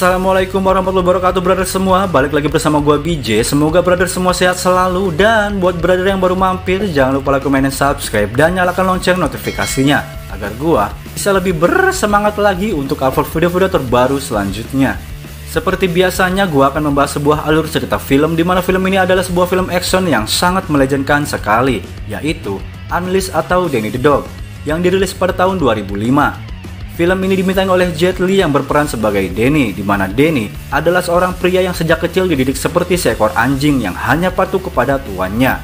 Assalamualaikum warahmatullahi wabarakatuh, brother semua. Balik lagi bersama gua BJ. Semoga brother semua sehat selalu. Dan buat brother yang baru mampir, jangan lupa like, comment, dan subscribe, dan nyalakan lonceng notifikasinya agar gua bisa lebih bersemangat lagi untuk upload video-video terbaru selanjutnya. Seperti biasanya, gua akan membahas sebuah alur cerita film, di mana film ini adalah sebuah film action yang sangat melejenkan sekali, yaitu Unleashed atau Danny the Dog, yang dirilis pada tahun 2005. Film ini dibintangi oleh Jet Li yang berperan sebagai Danny, di mana Danny adalah seorang pria yang sejak kecil dididik seperti seekor anjing yang hanya patuh kepada tuannya.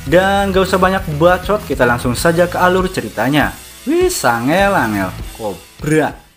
Dan gak usah banyak bacot, kita langsung saja ke alur ceritanya. Wih, sangel-angel, kobra.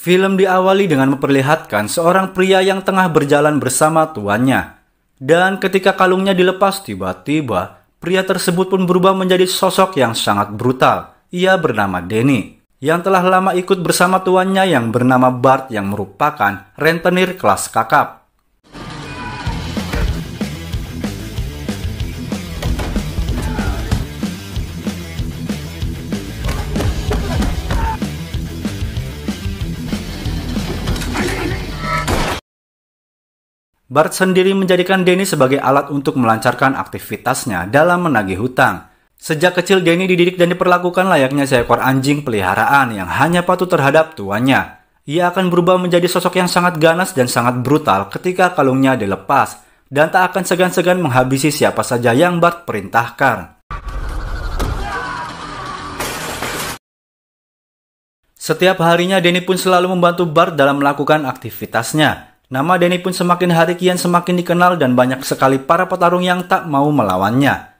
Film diawali dengan memperlihatkan seorang pria yang tengah berjalan bersama tuannya. Dan ketika kalungnya dilepas, tiba-tiba pria tersebut pun berubah menjadi sosok yang sangat brutal. Ia bernama Danny, yang telah lama ikut bersama tuannya yang bernama Bart, yang merupakan rentenir kelas kakap. Bart sendiri menjadikan Danny sebagai alat untuk melancarkan aktivitasnya dalam menagih hutang. Sejak kecil Danny dididik dan diperlakukan layaknya seekor anjing peliharaan yang hanya patuh terhadap tuannya. Ia akan berubah menjadi sosok yang sangat ganas dan sangat brutal ketika kalungnya dilepas, dan tak akan segan-segan menghabisi siapa saja yang Bart perintahkan. Setiap harinya Danny pun selalu membantu Bart dalam melakukan aktivitasnya. Nama Danny pun semakin hari kian semakin dikenal dan banyak sekali para petarung yang tak mau melawannya.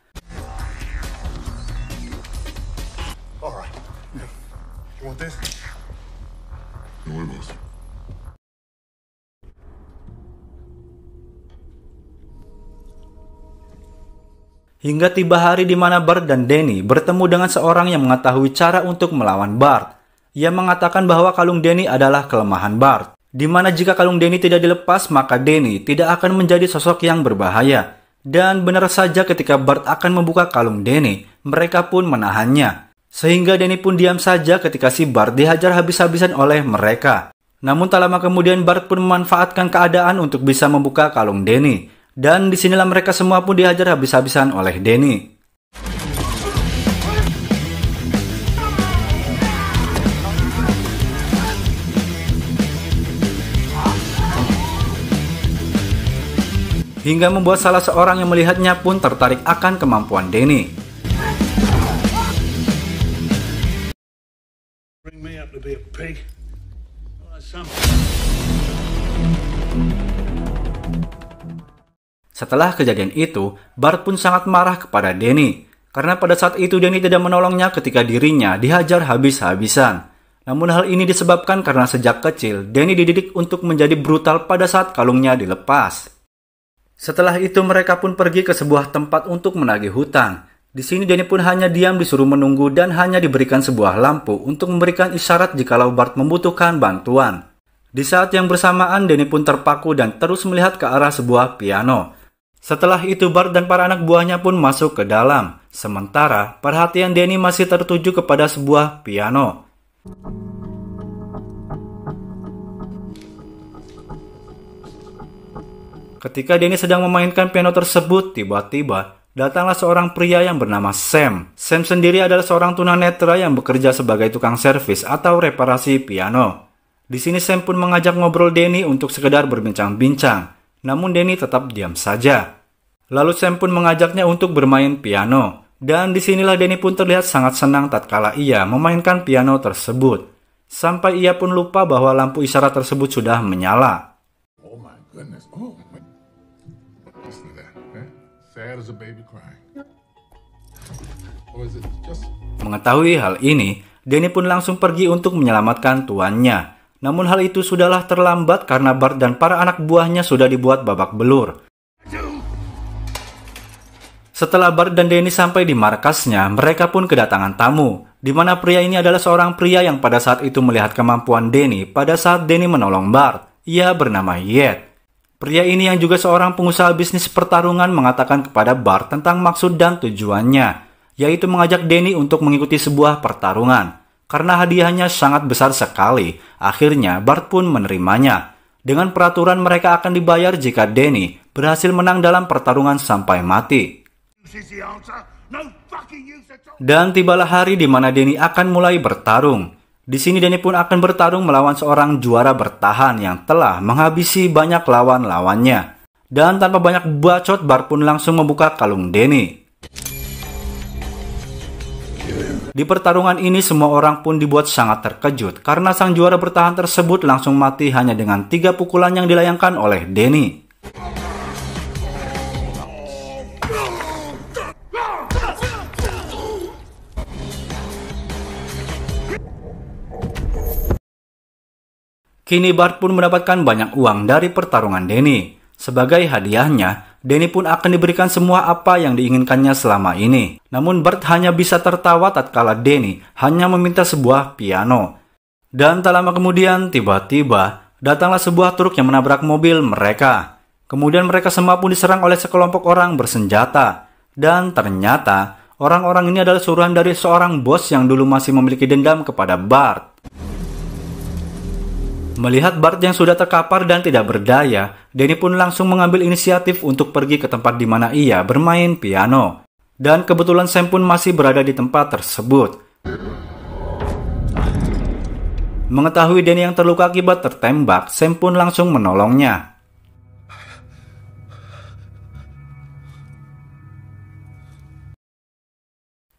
Hingga tiba hari di mana Bart dan Danny bertemu dengan seorang yang mengetahui cara untuk melawan Bart. Ia mengatakan bahwa kalung Danny adalah kelemahan Bart, di mana jika kalung Danny tidak dilepas, maka Danny tidak akan menjadi sosok yang berbahaya. Dan benar saja, ketika Bart akan membuka kalung Danny, mereka pun menahannya. Sehingga Danny pun diam saja ketika si Bart dihajar habis-habisan oleh mereka. Namun tak lama kemudian Bart pun memanfaatkan keadaan untuk bisa membuka kalung Danny. Dan disinilah mereka semua pun dihajar habis-habisan oleh Danny. Hingga membuat salah seorang yang melihatnya pun tertarik akan kemampuan Danny. Setelah kejadian itu, Bart pun sangat marah kepada Danny, karena pada saat itu Danny tidak menolongnya ketika dirinya dihajar habis-habisan. Namun hal ini disebabkan karena sejak kecil Danny dididik untuk menjadi brutal pada saat kalungnya dilepas. Setelah itu mereka pun pergi ke sebuah tempat untuk menagih hutang. Di sini Danny pun hanya diam disuruh menunggu dan hanya diberikan sebuah lampu untuk memberikan isyarat jikalau Bart membutuhkan bantuan. Di saat yang bersamaan Danny pun terpaku dan terus melihat ke arah sebuah piano. Setelah itu Bart dan para anak buahnya pun masuk ke dalam. Sementara perhatian Danny masih tertuju kepada sebuah piano. Ketika Danny sedang memainkan piano tersebut, tiba-tiba datanglah seorang pria yang bernama Sam. Sam sendiri adalah seorang tunanetra yang bekerja sebagai tukang servis atau reparasi piano. Di sini Sam pun mengajak ngobrol Danny untuk sekedar berbincang-bincang. Namun Danny tetap diam saja. Lalu Sam pun mengajaknya untuk bermain piano. Dan disinilah Danny pun terlihat sangat senang tatkala ia memainkan piano tersebut. Sampai ia pun lupa bahwa lampu isyarat tersebut sudah menyala. Sad as a baby crying. Or is it just... Mengetahui hal ini, Danny pun langsung pergi untuk menyelamatkan tuannya. Namun hal itu sudahlah terlambat karena Bart dan para anak buahnya sudah dibuat babak belur. Setelah Bart dan Danny sampai di markasnya, mereka pun kedatangan tamu, di mana pria ini adalah seorang pria yang pada saat itu melihat kemampuan Danny pada saat Danny menolong Bart. Ia bernama Yet. Pria ini yang juga seorang pengusaha bisnis pertarungan mengatakan kepada Bart tentang maksud dan tujuannya, yaitu mengajak Danny untuk mengikuti sebuah pertarungan. Karena hadiahnya sangat besar sekali, akhirnya Bart pun menerimanya. Dengan peraturan mereka akan dibayar jika Danny berhasil menang dalam pertarungan sampai mati. Dan tibalah hari di mana Danny akan mulai bertarung. Di sini Danny pun akan bertarung melawan seorang juara bertahan yang telah menghabisi banyak lawan-lawannya. Dan tanpa banyak bacot, Bart pun langsung membuka kalung Danny. Di pertarungan ini semua orang pun dibuat sangat terkejut karena sang juara bertahan tersebut langsung mati hanya dengan 3 pukulan yang dilayangkan oleh Danny. Kini Bart pun mendapatkan banyak uang dari pertarungan Danny. Sebagai hadiahnya, Danny pun akan diberikan semua apa yang diinginkannya selama ini. Namun Bart hanya bisa tertawa tatkala Danny hanya meminta sebuah piano. Dan tak lama kemudian, tiba-tiba datanglah sebuah truk yang menabrak mobil mereka. Kemudian mereka semua pun diserang oleh sekelompok orang bersenjata. Dan ternyata, orang-orang ini adalah suruhan dari seorang bos yang dulu masih memiliki dendam kepada Bart. Melihat Bart yang sudah terkapar dan tidak berdaya, Danny pun langsung mengambil inisiatif untuk pergi ke tempat di mana ia bermain piano. Dan kebetulan Sam pun masih berada di tempat tersebut. Mengetahui Danny yang terluka akibat tertembak, Sam pun langsung menolongnya.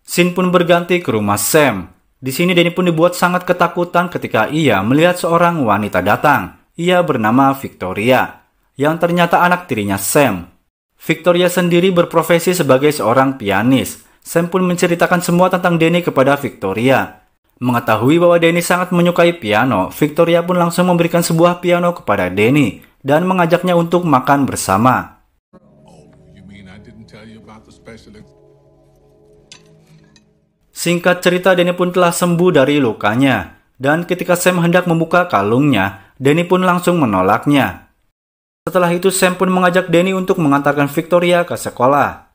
Scene pun berganti ke rumah Sam. Di sini Danny pun dibuat sangat ketakutan ketika ia melihat seorang wanita datang. Ia bernama Victoria, yang ternyata anak tirinya Sam. Victoria sendiri berprofesi sebagai seorang pianis. Sam pun menceritakan semua tentang Danny kepada Victoria. Mengetahui bahwa Danny sangat menyukai piano, Victoria pun langsung memberikan sebuah piano kepada Danny dan mengajaknya untuk makan bersama. Singkat cerita, Danny pun telah sembuh dari lukanya. Dan ketika Sam hendak membuka kalungnya, Danny pun langsung menolaknya. Setelah itu, Sam pun mengajak Danny untuk mengantarkan Victoria ke sekolah.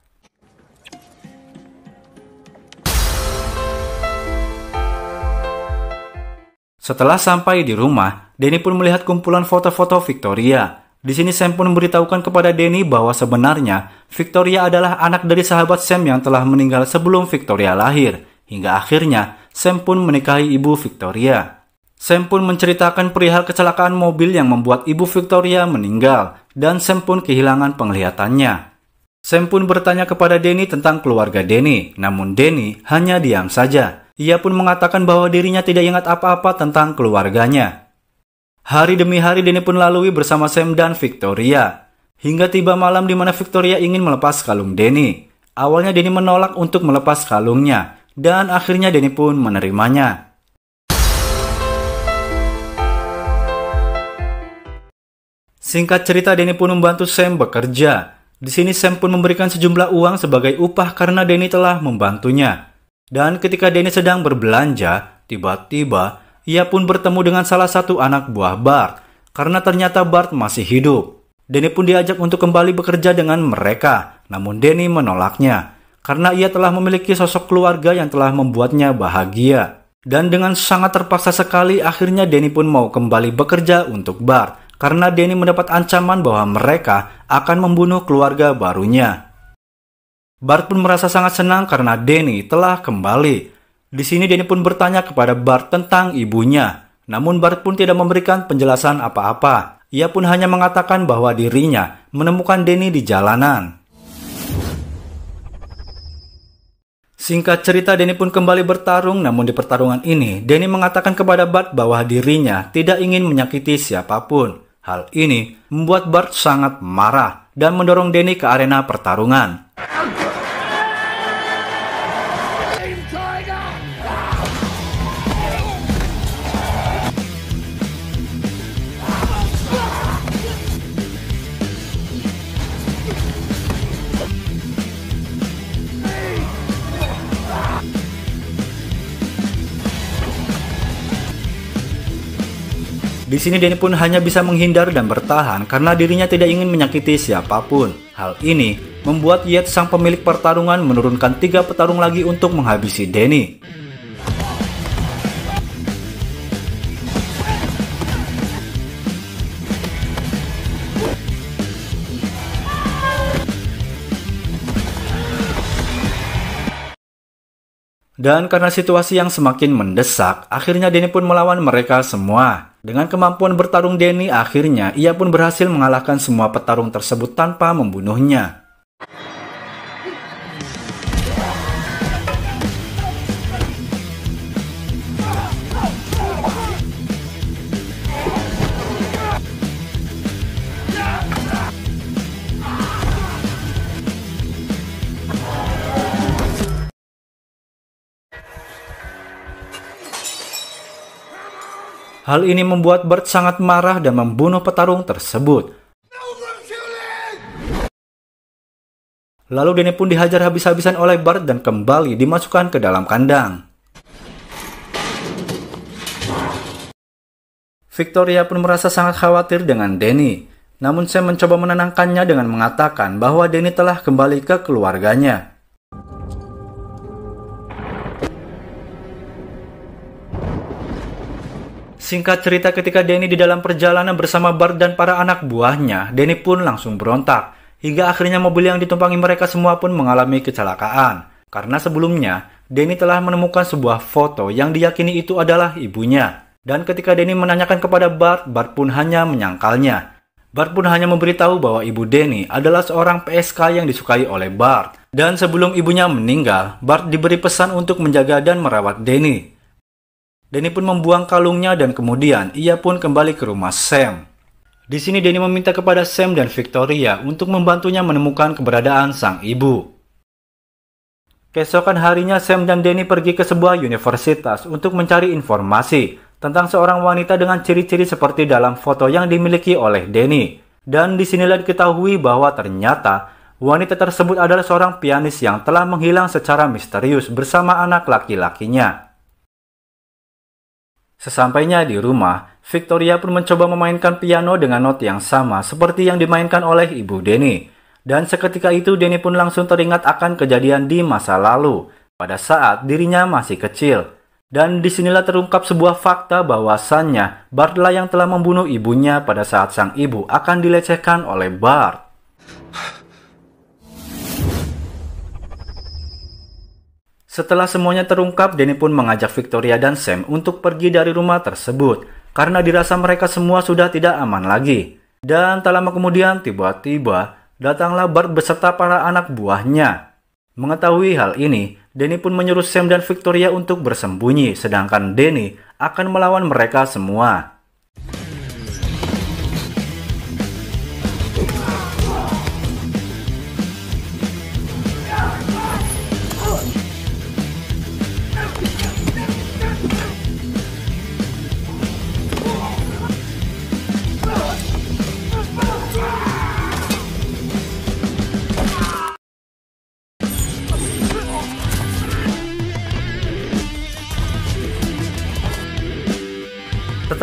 Setelah sampai di rumah, Danny pun melihat kumpulan foto-foto Victoria. Di sini Sam pun memberitahukan kepada Danny bahwa sebenarnya Victoria adalah anak dari sahabat Sam yang telah meninggal sebelum Victoria lahir. Hingga akhirnya, Sam pun menikahi ibu Victoria. Sam pun menceritakan perihal kecelakaan mobil yang membuat ibu Victoria meninggal, dan Sam pun kehilangan penglihatannya. Sam pun bertanya kepada Danny tentang keluarga Danny, namun Danny hanya diam saja. Ia pun mengatakan bahwa dirinya tidak ingat apa-apa tentang keluarganya. Hari demi hari Danny pun lalui bersama Sam dan Victoria. Hingga tiba malam di mana Victoria ingin melepas kalung Danny. Awalnya Danny menolak untuk melepas kalungnya. Dan akhirnya Danny pun menerimanya. Singkat cerita, Danny pun membantu Sam bekerja. Di sini Sam pun memberikan sejumlah uang sebagai upah karena Danny telah membantunya. Dan ketika Danny sedang berbelanja, tiba-tiba ia pun bertemu dengan salah satu anak buah Bart. Karena ternyata Bart masih hidup. Danny pun diajak untuk kembali bekerja dengan mereka. Namun Danny menolaknya. Karena ia telah memiliki sosok keluarga yang telah membuatnya bahagia. Dan dengan sangat terpaksa sekali, akhirnya Danny pun mau kembali bekerja untuk Bart. Karena Danny mendapat ancaman bahwa mereka akan membunuh keluarga barunya. Bart pun merasa sangat senang karena Danny telah kembali. Di sini Danny pun bertanya kepada Bart tentang ibunya. Namun Bart pun tidak memberikan penjelasan apa-apa. Ia pun hanya mengatakan bahwa dirinya menemukan Danny di jalanan. Singkat cerita, Danny pun kembali bertarung, namun di pertarungan ini, Danny mengatakan kepada Bart bahwa dirinya tidak ingin menyakiti siapapun. Hal ini membuat Bart sangat marah dan mendorong Danny ke arena pertarungan. Di sini Danny pun hanya bisa menghindar dan bertahan karena dirinya tidak ingin menyakiti siapapun. Hal ini membuat Yates sang pemilik pertarungan menurunkan 3 petarung lagi untuk menghabisi Danny. Dan karena situasi yang semakin mendesak, akhirnya Danny pun melawan mereka semua. Dengan kemampuan bertarung Danny, akhirnya ia pun berhasil mengalahkan semua petarung tersebut tanpa membunuhnya. Hal ini membuat Bart sangat marah dan membunuh petarung tersebut. Lalu Danny pun dihajar habis-habisan oleh Bart dan kembali dimasukkan ke dalam kandang. Victoria pun merasa sangat khawatir dengan Danny. Namun Sam mencoba menenangkannya dengan mengatakan bahwa Danny telah kembali ke keluarganya. Singkat cerita, ketika Danny di dalam perjalanan bersama Bart dan para anak buahnya, Danny pun langsung berontak. Hingga akhirnya mobil yang ditumpangi mereka semua pun mengalami kecelakaan. Karena sebelumnya, Danny telah menemukan sebuah foto yang diyakini itu adalah ibunya. Dan ketika Danny menanyakan kepada Bart, Bart pun hanya menyangkalnya. Bart pun hanya memberitahu bahwa ibu Danny adalah seorang PSK yang disukai oleh Bart. Dan sebelum ibunya meninggal, Bart diberi pesan untuk menjaga dan merawat Danny. Danny pun membuang kalungnya dan kemudian ia pun kembali ke rumah Sam. Di sini Danny meminta kepada Sam dan Victoria untuk membantunya menemukan keberadaan sang ibu. Keesokan harinya Sam dan Danny pergi ke sebuah universitas untuk mencari informasi tentang seorang wanita dengan ciri-ciri seperti dalam foto yang dimiliki oleh Danny. Dan disinilah diketahui bahwa ternyata wanita tersebut adalah seorang pianis yang telah menghilang secara misterius bersama anak laki-lakinya. Sesampainya di rumah, Victoria pun mencoba memainkan piano dengan not yang sama seperti yang dimainkan oleh ibu Danny. Dan seketika itu Danny pun langsung teringat akan kejadian di masa lalu, pada saat dirinya masih kecil. Dan disinilah terungkap sebuah fakta bahwasannya Bart lah yang telah membunuh ibunya pada saat sang ibu akan dilecehkan oleh Bart. Setelah semuanya terungkap, Danny pun mengajak Victoria dan Sam untuk pergi dari rumah tersebut karena dirasa mereka semua sudah tidak aman lagi. Dan tak lama kemudian tiba-tiba datanglah Bart beserta para anak buahnya. Mengetahui hal ini, Danny pun menyuruh Sam dan Victoria untuk bersembunyi, sedangkan Danny akan melawan mereka semua.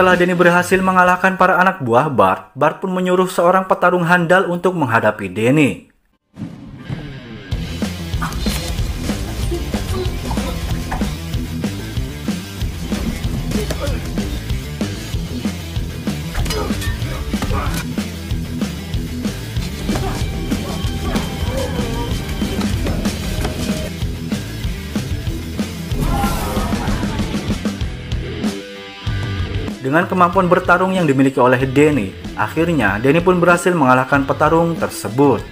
Setelah Danny berhasil mengalahkan para anak buah Bart, Bart pun menyuruh seorang petarung handal untuk menghadapi Danny. Dengan kemampuan bertarung yang dimiliki oleh Danny, akhirnya Danny pun berhasil mengalahkan petarung tersebut.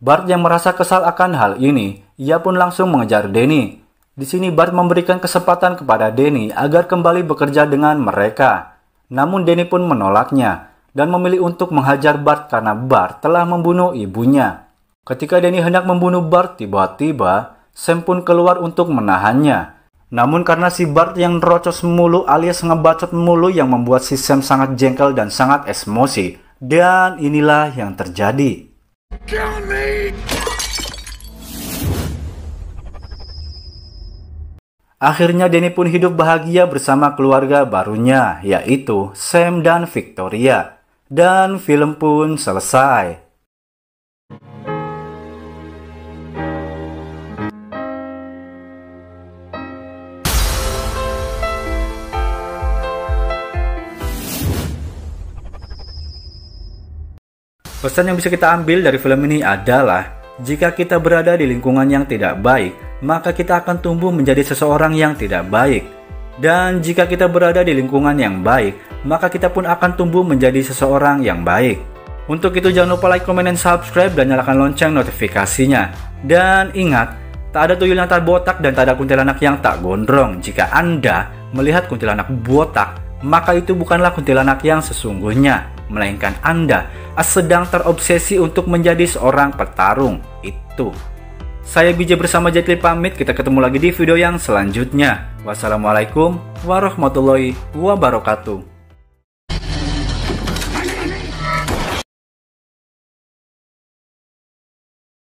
Bart yang merasa kesal akan hal ini, ia pun langsung mengejar Danny. Di sini Bart memberikan kesempatan kepada Danny agar kembali bekerja dengan mereka. Namun Danny pun menolaknya dan memilih untuk menghajar Bart karena Bart telah membunuh ibunya. Ketika Danny hendak membunuh Bart, tiba-tiba Sam pun keluar untuk menahannya. Namun karena si Bart yang nerocos mulu alias ngebacot mulu yang membuat si Sam sangat jengkel dan sangat emosi. Dan inilah yang terjadi. Akhirnya Danny pun hidup bahagia bersama keluarga barunya, yaitu Sam dan Victoria. Dan film pun selesai. Pesan yang bisa kita ambil dari film ini adalah, jika kita berada di lingkungan yang tidak baik, maka kita akan tumbuh menjadi seseorang yang tidak baik. Dan jika kita berada di lingkungan yang baik, maka kita pun akan tumbuh menjadi seseorang yang baik. Untuk itu jangan lupa like, comment, dan subscribe, dan nyalakan lonceng notifikasinya. Dan ingat, tak ada tuyul yang tak botak dan tak ada kuntilanak yang tak gondrong. Jika Anda melihat kuntilanak botak, maka itu bukanlah kuntilanak yang sesungguhnya, melainkan Anda sedang terobsesi untuk menjadi seorang petarung. Itu. Saya BJ bersama Jetli pamit, kita ketemu lagi di video yang selanjutnya. Wassalamualaikum warahmatullahi wabarakatuh.